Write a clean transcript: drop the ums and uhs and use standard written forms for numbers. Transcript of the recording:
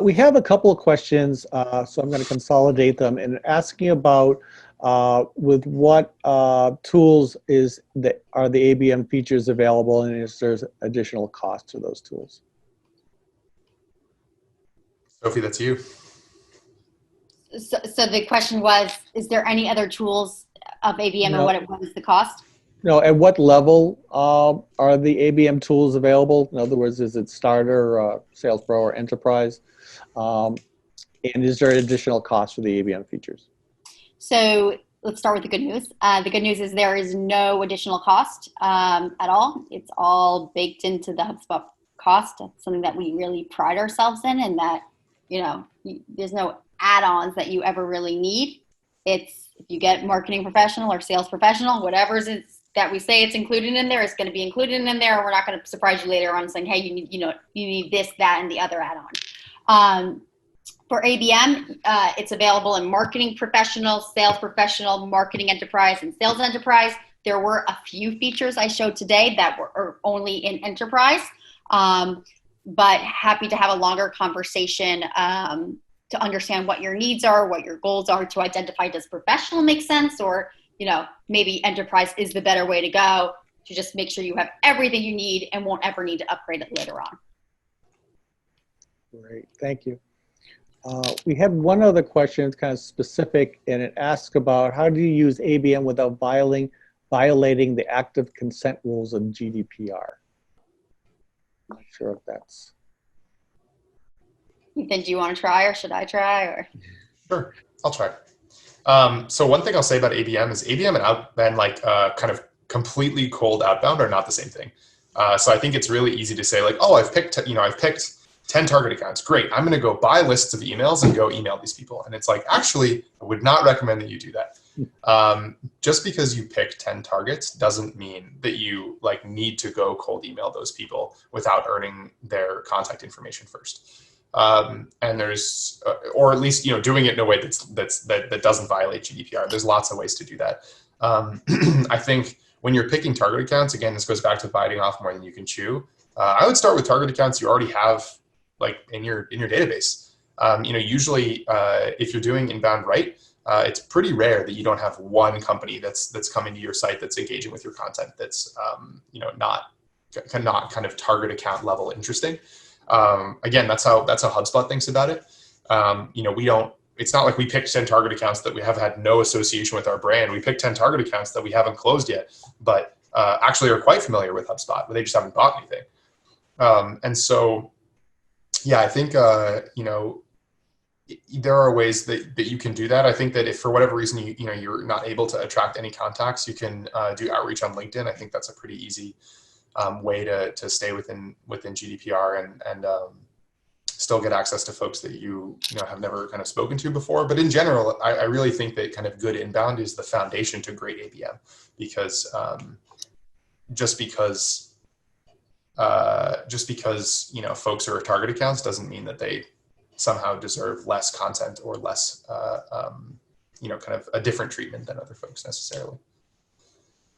We have a couple of questions, so I'm going to consolidate them and asking about with what tools are the ABM features available, and is there additional cost to those tools? Sophie, that's you. So the question was, is there any other tools of ABM No. and what is the cost? No, at what level are the ABM tools available? In other words, is it Starter, Sales Pro, or Enterprise? And is there additional cost for the ABM features? So let's start with the good news. The good news is there is no additional cost at all. It's all baked into the HubSpot cost. It's something that we really pride ourselves in, and that, you know, there's no add-ons that you ever really need. It's, if you get marketing professional or sales professional, whatever it is that we say it's included in there is going to be included in there. We're not going to surprise you later on saying, hey, you need this, that, and the other add-on. For ABM, it's available in marketing professional, sales professional, marketing enterprise, and sales enterprise. There were a few features I showed today that were only in enterprise, but happy to have a longer conversation to understand what your needs are, what your goals are, to identify does professional make sense, or maybe enterprise is the better way to go, to just make sure you have everything you need and won't ever need to upgrade it later on. Great, thank you. We have one other question, it's kind of specific, and it asks about how do you use ABM without violating the active consent rules of GDPR? I'm not sure if that's... Ethan, do you want to try, or should I try? Or Sure, I'll try. So one thing I'll say about ABM is ABM and outbound, like kind of completely cold outbound, are not the same thing. So I think it's really easy to say, like, oh, I've picked 10 target accounts. Great. I'm going to go buy lists of emails and go email these people. And it's like, actually, I would not recommend that you do that. Just because you pick 10 targets doesn't mean that you need to go cold email those people without earning their contact information first. And there's, or at least, doing it in a way that doesn't violate GDPR. There's lots of ways to do that. I think when you're picking target accounts, again, this goes back to biting off more than you can chew. I would start with target accounts you already have in your database. Usually if you're doing inbound right, it's pretty rare that you don't have one company that's coming to your site that's engaging with your content that's not kind of target account level interesting. Again, that's how HubSpot thinks about it. It's not like we picked 10 target accounts that we have had no association with our brand. We picked 10 target accounts that we haven't closed yet, but actually are quite familiar with HubSpot, but they just haven't bought anything. And so, yeah, I think, there are ways that you can do that. I think that if for whatever reason, you're not able to attract any contacts, you can do outreach on LinkedIn. I think that's a pretty easy way to stay within GDPR and still get access to folks that you have never kind of spoken to before. But in general, I really think that kind of good inbound is the foundation to great ABM, because just because folks are target accounts doesn't mean that they somehow deserve less content or less kind of a different treatment than other folks necessarily.